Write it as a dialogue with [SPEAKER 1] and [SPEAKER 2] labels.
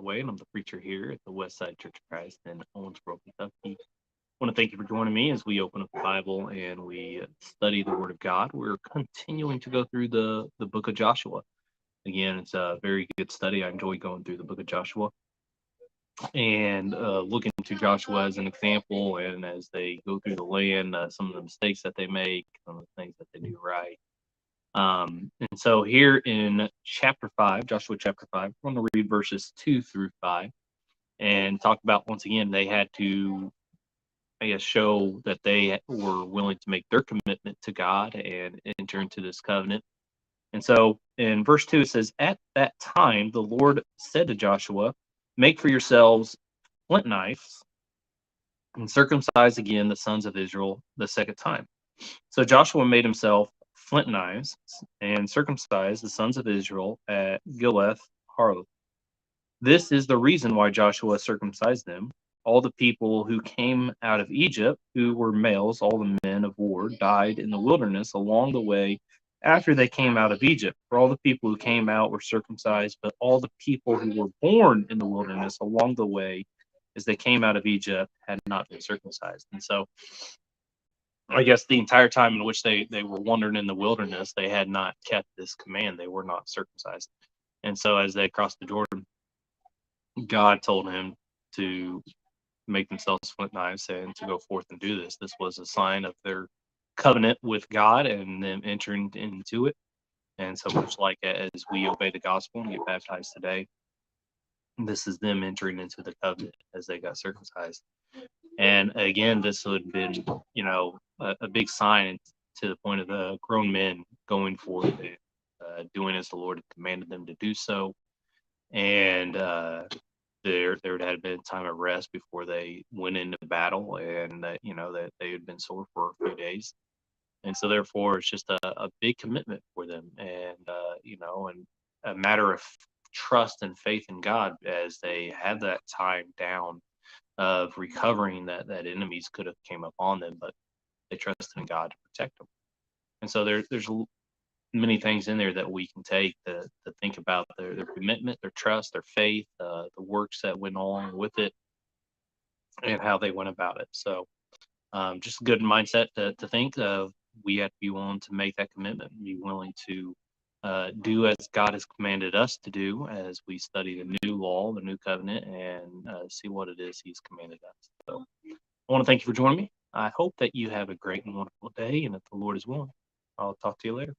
[SPEAKER 1] Way, and I'm the preacher here at the West Side Church of Christ in Owensboro, Kentucky. I want to thank you for joining me as we open up the Bible and we study the Word of God. We're continuing to go through the book of Joshua. Again, it's a very good study. I enjoy going through the book of Joshua and looking to Joshua as an example, and as they go through the land, some of the mistakes that they make, some of the things that they do right. And so here in chapter 5, Joshua chapter 5, we're going to read verses 2 through 5 and talk about, once again, they had to, I guess, show that they were willing to make their commitment to God and enter into this covenant. And so in verse 2, it says, "At that time, the Lord said to Joshua, make for yourselves flint knives and circumcise again the sons of Israel the second time." So Joshua made himself flint knives and circumcised the sons of Israel at Gileth Harloth. This is the reason why Joshua circumcised them. All the people who came out of Egypt, who were males, all the men of war, died in the wilderness along the way after they came out of Egypt. For all the people who came out were circumcised, but all the people who were born in the wilderness along the way as they came out of Egypt had not been circumcised. And so I guess the entire time in which they were wandering in the wilderness, they had not kept this command. They were not circumcised. And so as they crossed the Jordan, God told him to make themselves flint knives and to go forth and do this. This was a sign of their covenant with God and them entering into it. And so much like as we obey the gospel and get baptized today, this is them entering into the covenant as they got circumcised. And again, this would have been, a big sign to the point of the grown men going forth and doing as the Lord had commanded them to do so. And there had been time of rest before they went into battle, and that they had been sore for a few days. And so therefore it's just a big commitment for them, and and a matter of trust and faith in God as they had that time down of recovering that enemies could have came upon them, but they trusted in God to protect them. And so there's many things in there that we can take to think about their commitment, their trust, their faith, the works that went along with it, and how they went about it. So just a good mindset to think of. We have to be willing to make that commitment, be willing to do as God has commanded us to do as we study the new law, the new covenant, and see what it is He's commanded us. So I want to thank you for joining me. I hope that you have a great and wonderful day, and if the Lord is willing, I'll talk to you later.